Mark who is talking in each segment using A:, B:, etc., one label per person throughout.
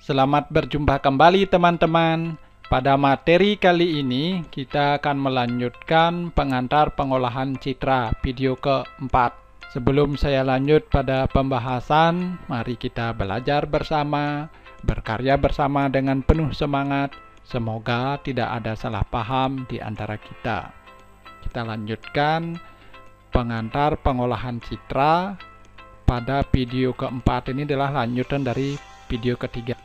A: Selamat berjumpa kembali teman-teman. Pada materi kali ini kita akan melanjutkan pengantar pengolahan citra video keempat. Sebelum saya lanjut pada pembahasan, mari kita belajar bersama, berkarya bersama dengan penuh semangat. Semoga tidak ada salah paham di antara kita. Kita lanjutkan pengantar pengolahan citra. Pada video keempat ini adalah lanjutan dari video ketiga.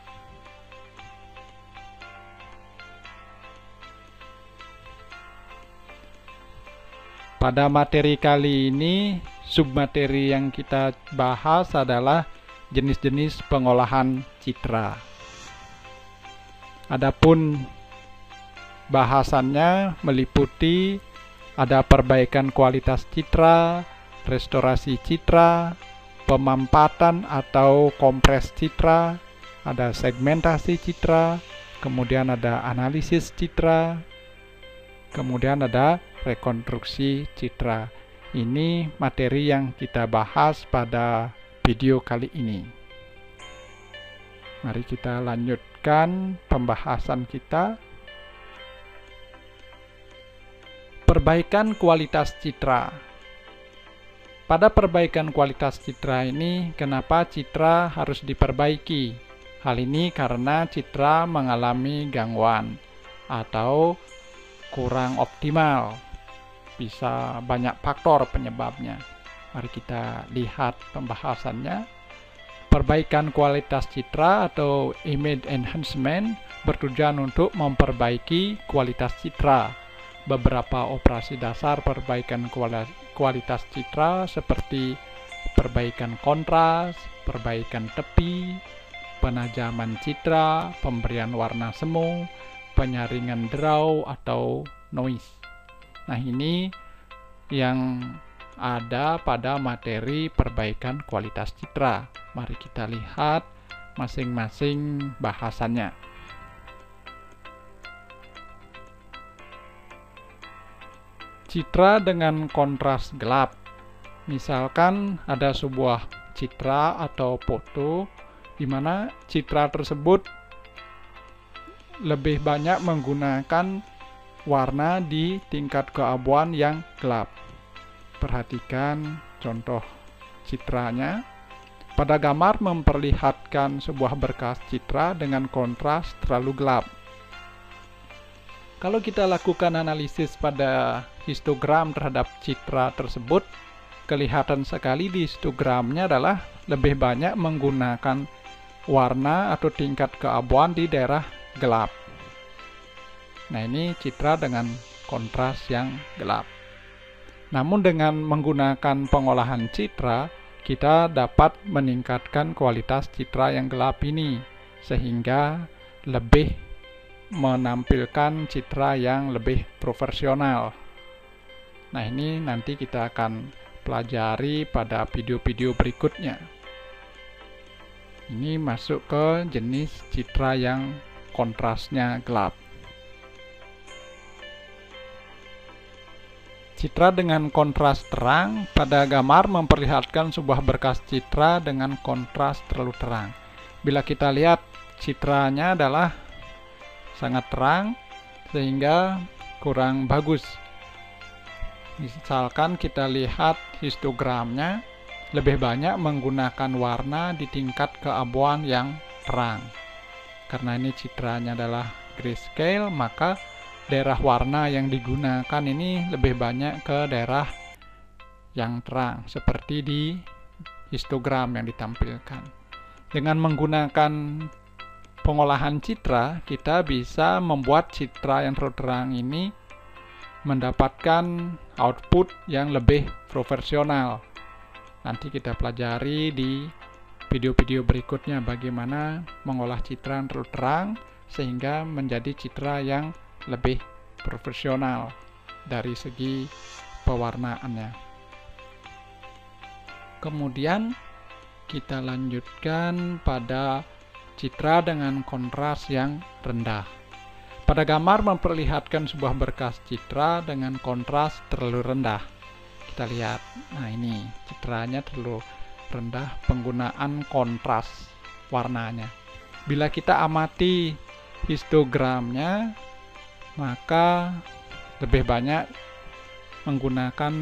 A: Pada materi kali ini, submateri yang kita bahas adalah jenis-jenis pengolahan citra. Adapun bahasannya meliputi ada perbaikan kualitas citra, restorasi citra, pemampatan atau kompres citra, ada segmentasi citra, kemudian ada analisis citra, kemudian ada rekonstruksi citra. Ini materi yang kita bahas pada video kali ini. Mari kita lanjutkan pembahasan kita. Perbaikan kualitas citra. Pada perbaikan kualitas citra ini, kenapa citra harus diperbaiki? Hal ini karena citra mengalami gangguan atau kurang optimal. Bisa banyak faktor penyebabnya. Mari kita lihat pembahasannya. Perbaikan kualitas citra atau image enhancement bertujuan untuk memperbaiki kualitas citra. Beberapa operasi dasar perbaikan kualitas citra seperti perbaikan kontras, perbaikan tepi, penajaman citra, pemberian warna semu, penyaringan draw atau noise. Nah, ini yang ada pada materi perbaikan kualitas citra. Mari kita lihat masing-masing bahasannya. Citra dengan kontras gelap. Misalkan ada sebuah citra atau foto di mana citra tersebut lebih banyak menggunakan warna di tingkat keabuan yang gelap. Perhatikan contoh citranya. Pada gambar memperlihatkan sebuah berkas citra dengan kontras terlalu gelap. Kalau kita lakukan analisis pada histogram terhadap citra tersebut, kelihatan sekali di histogramnya adalah lebih banyak menggunakan warna atau tingkat keabuan di daerah gelap. Nah, ini citra dengan kontras yang gelap. Namun dengan menggunakan pengolahan citra, kita dapat meningkatkan kualitas citra yang gelap ini sehingga lebih menampilkan citra yang lebih profesional. Nah, ini nanti kita akan pelajari pada video-video berikutnya. Ini masuk ke jenis citra yang kontrasnya gelap. Citra dengan kontras terang. Pada gambar memperlihatkan sebuah berkas citra dengan kontras terlalu terang. Bila kita lihat citranya adalah sangat terang sehingga kurang bagus. Misalkan kita lihat histogramnya lebih banyak menggunakan warna di tingkat keabuan yang terang. Karena ini citranya adalah grayscale, maka daerah warna yang digunakan ini lebih banyak ke daerah yang terang seperti di histogram yang ditampilkan. Dengan menggunakan pengolahan citra, kita bisa membuat citra yang terlalu terang ini mendapatkan output yang lebih profesional. Nanti kita pelajari di video-video berikutnya bagaimana mengolah citra yang terlalu terang sehingga menjadi citra yang lebih profesional dari segi pewarnaannya. Kemudian kita lanjutkan pada citra dengan kontras yang rendah. Pada gambar memperlihatkan sebuah berkas citra dengan kontras terlalu rendah. Kita lihat, nah ini citranya terlalu rendah penggunaan kontras warnanya. Bila kita amati histogramnya, maka lebih banyak menggunakan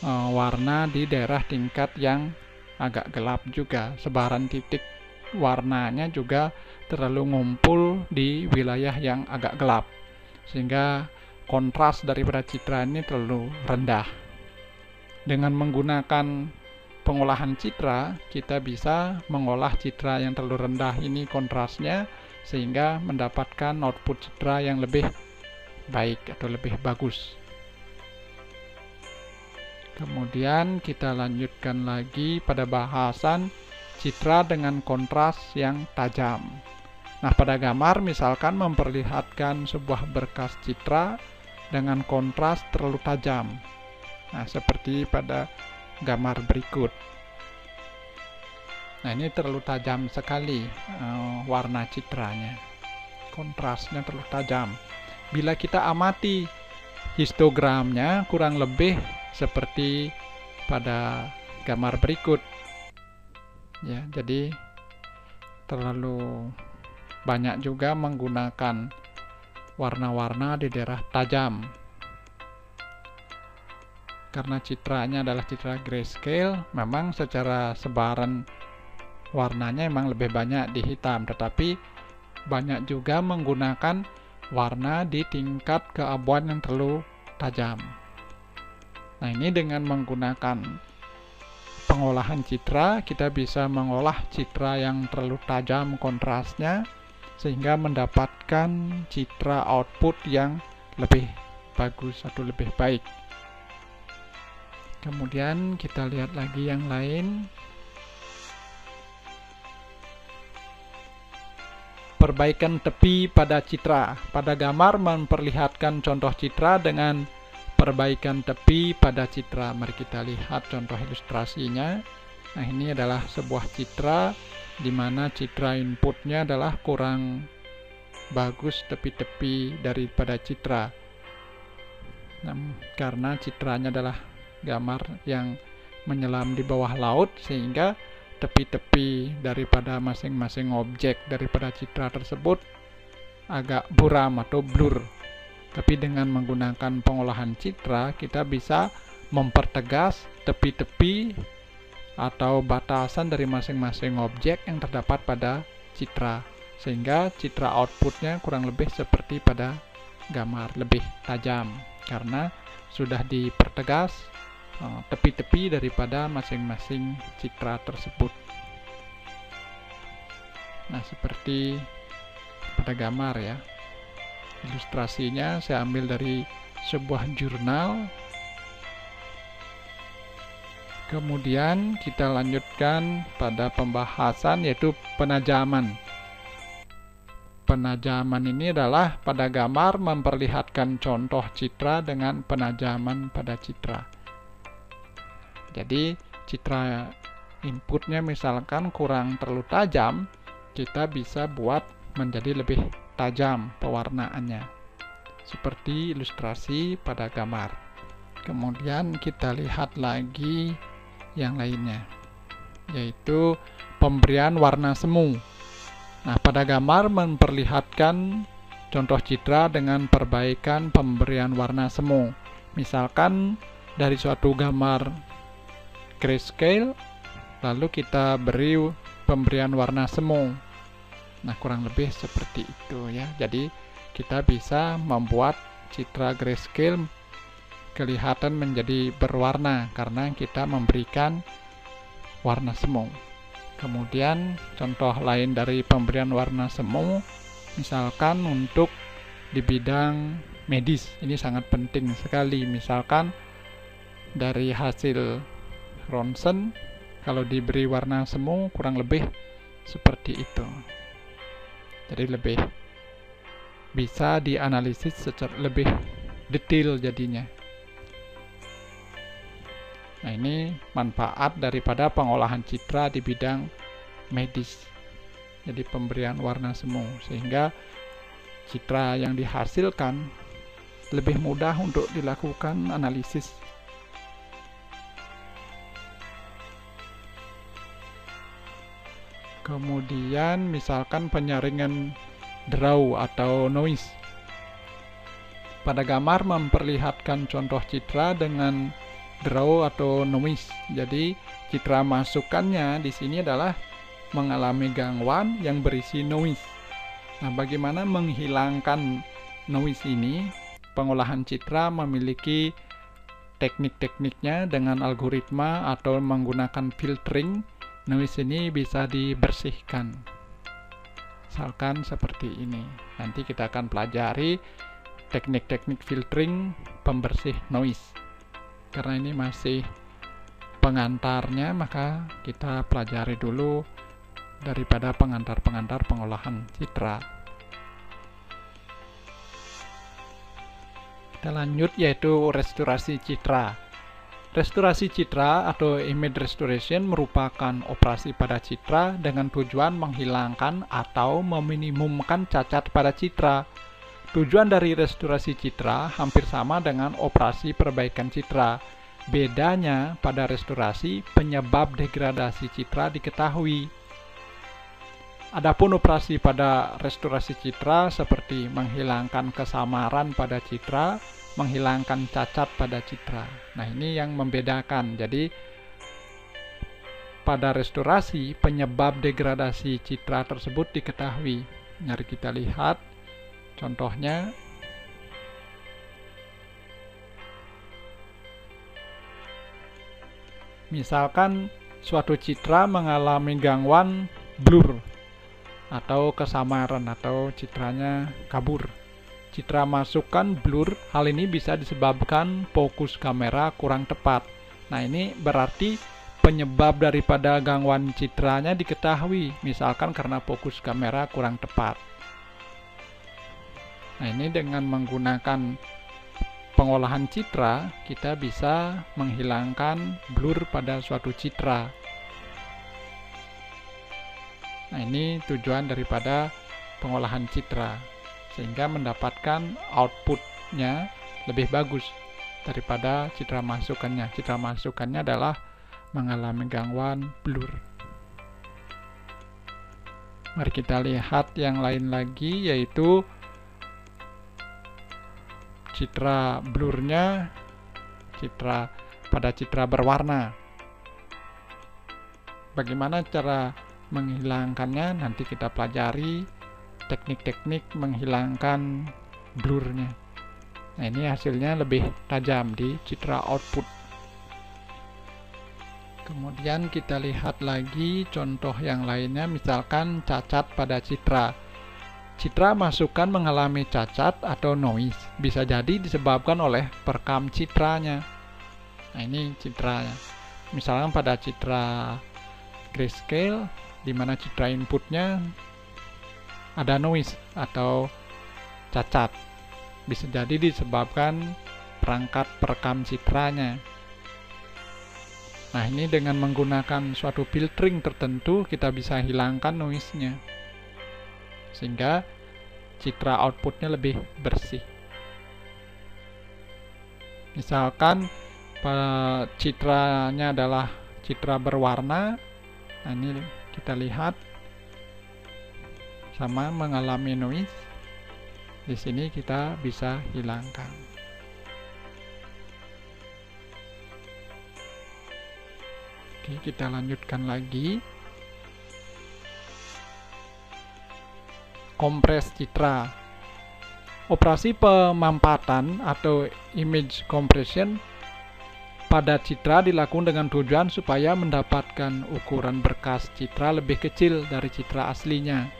A: warna di daerah tingkat yang agak gelap juga. Sebaran titik warnanya juga terlalu ngumpul di wilayah yang agak gelap, sehingga kontras daripada citra ini terlalu rendah. Dengan menggunakan pengolahan citra, kita bisa mengolah citra yang terlalu rendah ini kontrasnya, sehingga mendapatkan output citra yang lebih baik atau lebih bagus. Kemudian kita lanjutkan lagi pada bahasan citra dengan kontras yang tajam. Nah, pada gambar misalkan memperlihatkan sebuah berkas citra dengan kontras terlalu tajam. Nah, seperti pada gambar berikut. Nah, ini terlalu tajam sekali warna citranya. Kontrasnya terlalu tajam. Bila kita amati histogramnya, kurang lebih seperti pada gambar berikut. Ya, jadi terlalu banyak juga menggunakan warna-warna di daerah tajam. Karena citranya adalah citra grayscale, memang secara sebaran warnanya memang lebih banyak di hitam, tetapi banyak juga menggunakan warna di tingkat keabuan yang terlalu tajam. Nah, ini dengan menggunakan pengolahan citra, kita bisa mengolah citra yang terlalu tajam kontrasnya, sehingga mendapatkan citra output yang lebih bagus atau lebih baik. Kemudian kita lihat lagi yang lain. Perbaikan tepi pada citra. Pada gambar memperlihatkan contoh citra dengan perbaikan tepi pada citra. Mari kita lihat contoh ilustrasinya. Nah, ini adalah sebuah citra di mana citra inputnya adalah kurang bagus tepi-tepi daripada citra. Nah, karena citranya adalah gambar yang menyelam di bawah laut, sehingga tepi-tepi daripada masing-masing objek daripada citra tersebut agak buram atau blur. Tapi dengan menggunakan pengolahan citra, kita bisa mempertegas tepi-tepi atau batasan dari masing-masing objek yang terdapat pada citra, sehingga citra outputnya kurang lebih seperti pada gambar, lebih tajam karena sudah dipertegas tepi-tepi daripada masing-masing citra tersebut. Nah, seperti pada gambar ya. Ilustrasinya saya ambil dari sebuah jurnal. Kemudian kita lanjutkan pada pembahasan yaitu penajaman. Penajaman ini adalah pada gambar memperlihatkan contoh citra dengan penajaman pada citra. Jadi citra inputnya misalkan kurang terlalu tajam, kita bisa buat menjadi lebih tajam pewarnaannya, seperti ilustrasi pada gambar. Kemudian kita lihat lagi yang lainnya, yaitu pemberian warna semu. Nah, pada gambar memperlihatkan contoh citra dengan perbaikan pemberian warna semu. Misalkan dari suatu gambar grayscale, lalu kita beri pemberian warna semu. Nah, kurang lebih seperti itu ya. Jadi kita bisa membuat citra grayscale kelihatan menjadi berwarna karena kita memberikan warna semu. Kemudian contoh lain dari pemberian warna semu, misalkan untuk di bidang medis, ini sangat penting sekali. Misalkan dari hasil ronsen, kalau diberi warna semu kurang lebih seperti itu. Jadi lebih bisa dianalisis secara lebih detail jadinya. Nah, ini manfaat daripada pengolahan citra di bidang medis. Jadi pemberian warna semu, sehingga citra yang dihasilkan lebih mudah untuk dilakukan analisis. Kemudian misalkan penyaringan draw atau noise. Pada gambar memperlihatkan contoh citra dengan draw atau noise. Jadi citra masukannya di sini adalah mengalami gangguan yang berisi noise. Nah, bagaimana menghilangkan noise ini? Pengolahan citra memiliki teknik-tekniknya dengan algoritma atau menggunakan filtering. Noise ini bisa dibersihkan. Misalkan seperti ini. Nanti kita akan pelajari teknik-teknik filtering pembersih noise. Karena ini masih pengantarnya, maka kita pelajari dulu daripada pengantar-pengantar pengolahan citra. Kita lanjut, yaitu restorasi citra. Restorasi citra atau image restoration merupakan operasi pada citra dengan tujuan menghilangkan atau meminimumkan cacat pada citra. Tujuan dari restorasi citra hampir sama dengan operasi perbaikan citra. Bedanya pada restorasi, penyebab degradasi citra diketahui. Adapun operasi pada restorasi citra seperti menghilangkan kesamaran pada citra, menghilangkan cacat pada citra. Nah, ini yang membedakan. Jadi pada restorasi, penyebab degradasi citra tersebut diketahui. Mari kita lihat contohnya. Misalkan suatu citra mengalami gangguan blur atau kesamaran atau citranya kabur. Citra masukan blur, hal ini bisa disebabkan fokus kamera kurang tepat. Nah, ini berarti penyebab daripada gangguan citranya diketahui, misalkan karena fokus kamera kurang tepat. Nah, ini dengan menggunakan pengolahan citra, kita bisa menghilangkan blur pada suatu citra. Nah, ini tujuan daripada pengolahan citra, sehingga mendapatkan outputnya lebih bagus daripada citra masukannya. Citra masukannya adalah mengalami gangguan blur. Mari kita lihat yang lain lagi, yaitu citra blurnya pada citra berwarna. Bagaimana cara menghilangkannya? Nanti kita pelajari teknik-teknik menghilangkan blurnya. Nah, ini hasilnya lebih tajam di citra output. Kemudian kita lihat lagi contoh yang lainnya, misalkan cacat pada citra. Citra masukan mengalami cacat atau noise, bisa jadi disebabkan oleh perekam citranya. Nah, ini citranya. Misalkan pada citra grayscale, di mana citra inputnya ada noise atau cacat, bisa jadi disebabkan perangkat perekam citranya. Nah, ini dengan menggunakan suatu filtering tertentu kita bisa hilangkan noise-nya, sehingga citra outputnya lebih bersih. Misalkan citranya adalah citra berwarna. Nah, ini kita lihat sama mengalami noise. Di sini kita bisa hilangkan. Oke, kita lanjutkan lagi. Kompres citra. Operasi pemampatan atau image compression pada citra dilakukan dengan tujuan supaya mendapatkan ukuran berkas citra lebih kecil dari citra aslinya,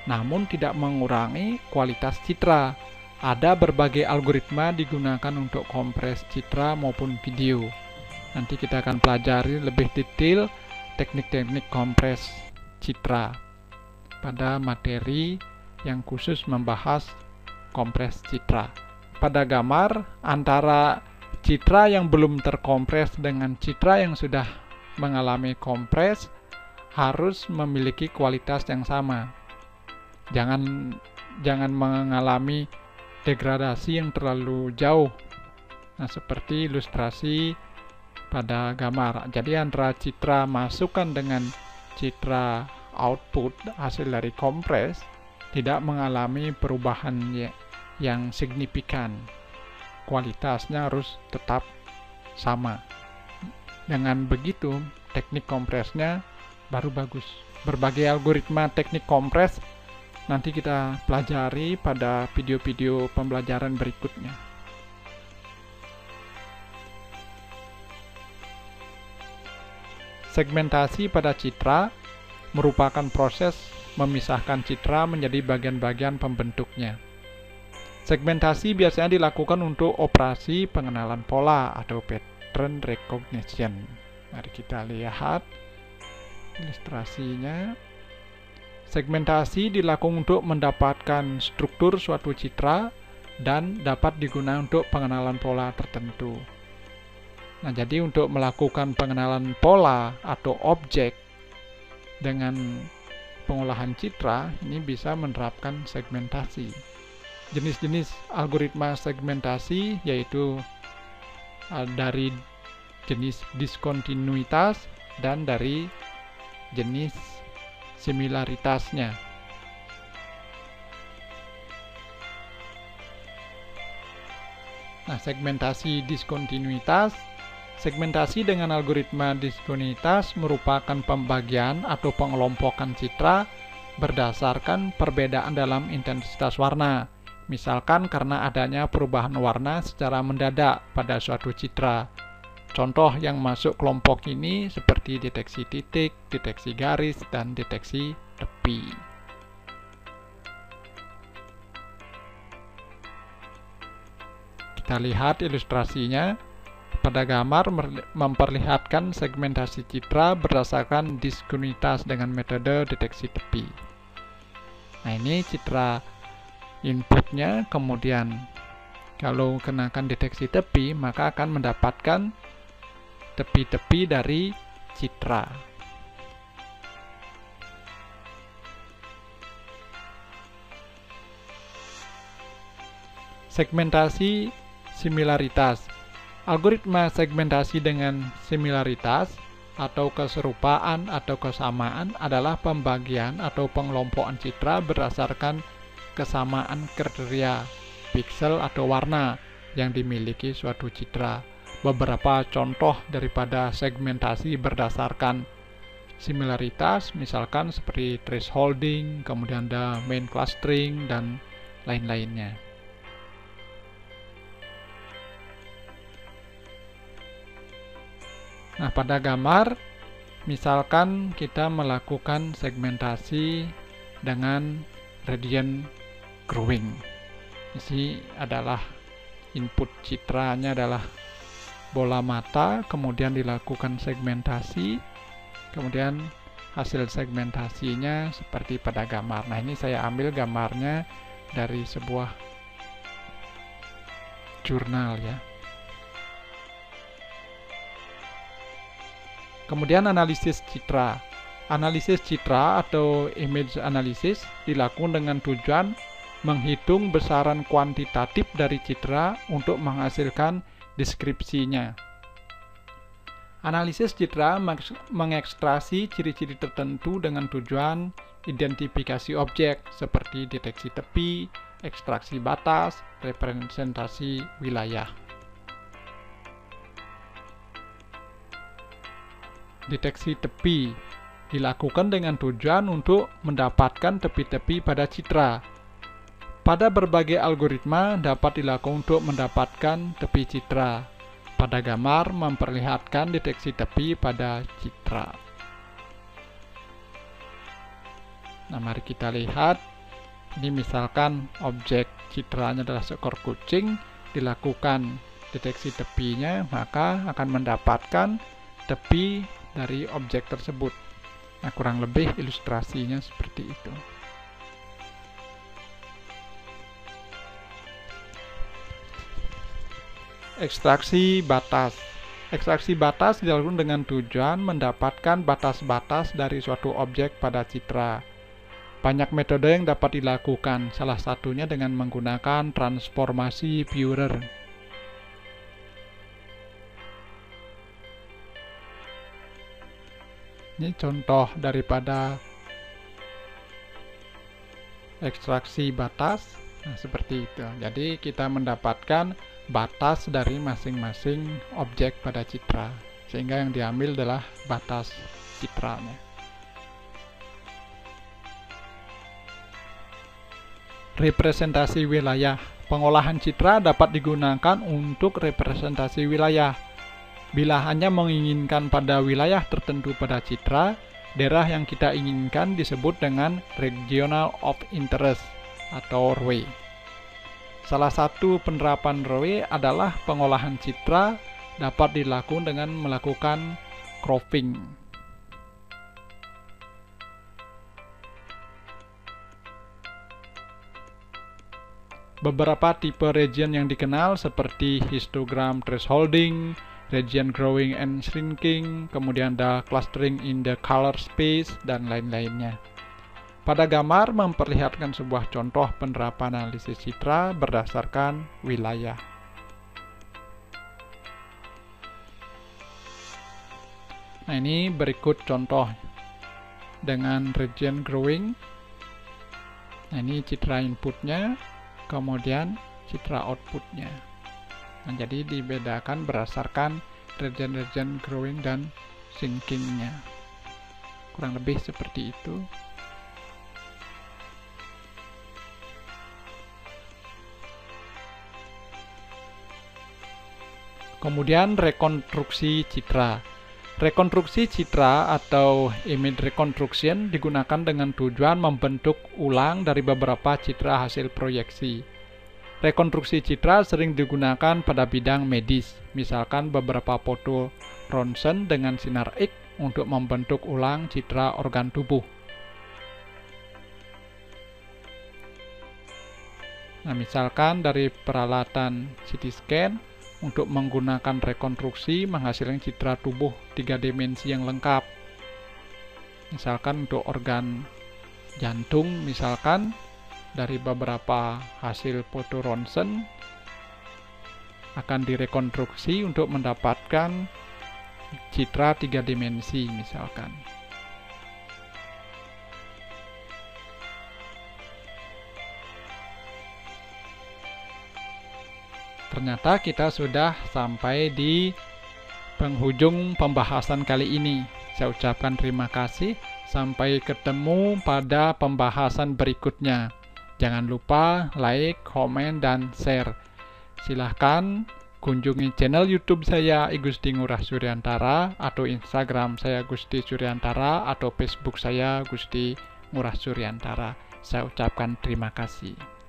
A: namun tidak mengurangi kualitas citra. Ada berbagai algoritma digunakan untuk kompres citra maupun video. Nanti kita akan pelajari lebih detail teknik-teknik kompres citra pada materi yang khusus membahas kompres citra. Pada gambar, antara citra yang belum terkompres dengan citra yang sudah mengalami kompres harus memiliki kualitas yang sama. Jangan mengalami degradasi yang terlalu jauh. Nah, seperti ilustrasi pada gambar. Jadi antara citra masukan dengan citra output hasil dari kompres tidak mengalami perubahan yang signifikan. Kualitasnya harus tetap sama. Dengan begitu, teknik kompresnya baru bagus. Berbagai algoritma teknik kompres nanti kita pelajari pada video-video pembelajaran berikutnya. Segmentasi pada citra merupakan proses memisahkan citra menjadi bagian-bagian pembentuknya. Segmentasi biasanya dilakukan untuk operasi pengenalan pola atau pattern recognition. Mari kita lihat ilustrasinya. Segmentasi dilakukan untuk mendapatkan struktur suatu citra dan dapat digunakan untuk pengenalan pola tertentu. Nah, jadi untuk melakukan pengenalan pola atau objek dengan pengolahan citra, ini bisa menerapkan segmentasi. Jenis-jenis algoritma segmentasi yaitu dari jenis diskontinuitas dan dari jenis similaritasnya. Nah, segmentasi diskontinuitas. Segmentasi dengan algoritma diskontinuitas merupakan pembagian atau pengelompokan citra berdasarkan perbedaan dalam intensitas warna. Misalkan karena adanya perubahan warna secara mendadak pada suatu citra. Contoh yang masuk kelompok ini seperti deteksi titik, deteksi garis, dan deteksi tepi. Kita lihat ilustrasinya. Pada gambar memperlihatkan segmentasi citra berdasarkan diskontinuitas dengan metode deteksi tepi. Nah, ini citra inputnya, kemudian kalau kenakan deteksi tepi, maka akan mendapatkan tepi-tepi dari citra. Segmentasi similaritas. Algoritma segmentasi dengan similaritas atau keserupaan atau kesamaan adalah pembagian atau pengelompokan citra berdasarkan kesamaan kriteria piksel atau warna yang dimiliki suatu citra. Beberapa contoh daripada segmentasi berdasarkan similaritas misalkan seperti thresholding, kemudian ada main clustering, dan lain-lainnya. Nah, pada gambar, misalkan kita melakukan segmentasi dengan gradient growing. Ini adalah input citranya adalah bola mata, kemudian dilakukan segmentasi, kemudian hasil segmentasinya seperti pada gambar. Nah, ini saya ambil gambarnya dari sebuah jurnal ya. Kemudian analisis citra. Analisis citra atau image analysis dilakukan dengan tujuan menghitung besaran kuantitatif dari citra untuk menghasilkan deskripsinya. Analisis citra mengekstraksi ciri-ciri tertentu dengan tujuan identifikasi objek seperti deteksi tepi, ekstraksi batas, representasi wilayah. Deteksi tepi dilakukan dengan tujuan untuk mendapatkan tepi-tepi pada citra. Pada berbagai algoritma dapat dilakukan untuk mendapatkan tepi citra. Pada gambar memperlihatkan deteksi tepi pada citra. Nah, mari kita lihat. Ini misalkan objek citranya adalah seekor kucing, dilakukan deteksi tepinya, maka akan mendapatkan tepi dari objek tersebut. Nah, kurang lebih ilustrasinya seperti itu. Ekstraksi batas. Ekstraksi batas dilakukan dengan tujuan mendapatkan batas-batas dari suatu objek pada citra. Banyak metode yang dapat dilakukan, salah satunya dengan menggunakan transformasi Fourier. Ini contoh daripada ekstraksi batas. Nah, seperti itu. Jadi kita mendapatkan batas dari masing-masing objek pada citra, sehingga yang diambil adalah batas citranya. Representasi wilayah. Pengolahan citra dapat digunakan untuk representasi wilayah. Bila hanya menginginkan pada wilayah tertentu pada citra, daerah yang kita inginkan disebut dengan Regional of Interest atau ROI. Salah satu penerapan ROI adalah pengolahan citra dapat dilakukan dengan melakukan cropping. Beberapa tipe region yang dikenal seperti histogram thresholding, region growing and shrinking, kemudian ada clustering in the color space, dan lain-lainnya. Pada gambar memperlihatkan sebuah contoh penerapan analisis citra berdasarkan wilayah. Nah, ini berikut contoh dengan region growing. Nah, ini citra inputnya, kemudian citra outputnya. Nah, jadi dibedakan berdasarkan region-region growing dan shrinkingnya. Kurang lebih seperti itu. Kemudian rekonstruksi citra. Rekonstruksi citra atau image reconstruction digunakan dengan tujuan membentuk ulang dari beberapa citra hasil proyeksi. Rekonstruksi citra sering digunakan pada bidang medis, misalkan beberapa foto ronsen dengan sinar X untuk membentuk ulang citra organ tubuh. Nah, misalkan dari peralatan CT scan untuk menggunakan rekonstruksi menghasilkan citra tubuh 3 dimensi yang lengkap. Misalkan untuk organ jantung, misalkan dari beberapa hasil foto ronsen akan direkonstruksi untuk mendapatkan citra 3 dimensi misalkan. Ternyata kita sudah sampai di penghujung pembahasan kali ini. Saya ucapkan terima kasih. Sampai ketemu pada pembahasan berikutnya. Jangan lupa like, komen, dan share. Silahkan kunjungi channel YouTube saya Igusti Ngurah Suryantara, atau Instagram saya Gusti Suryantara, atau Facebook saya Gusti Ngurah Suryantara. Saya ucapkan terima kasih.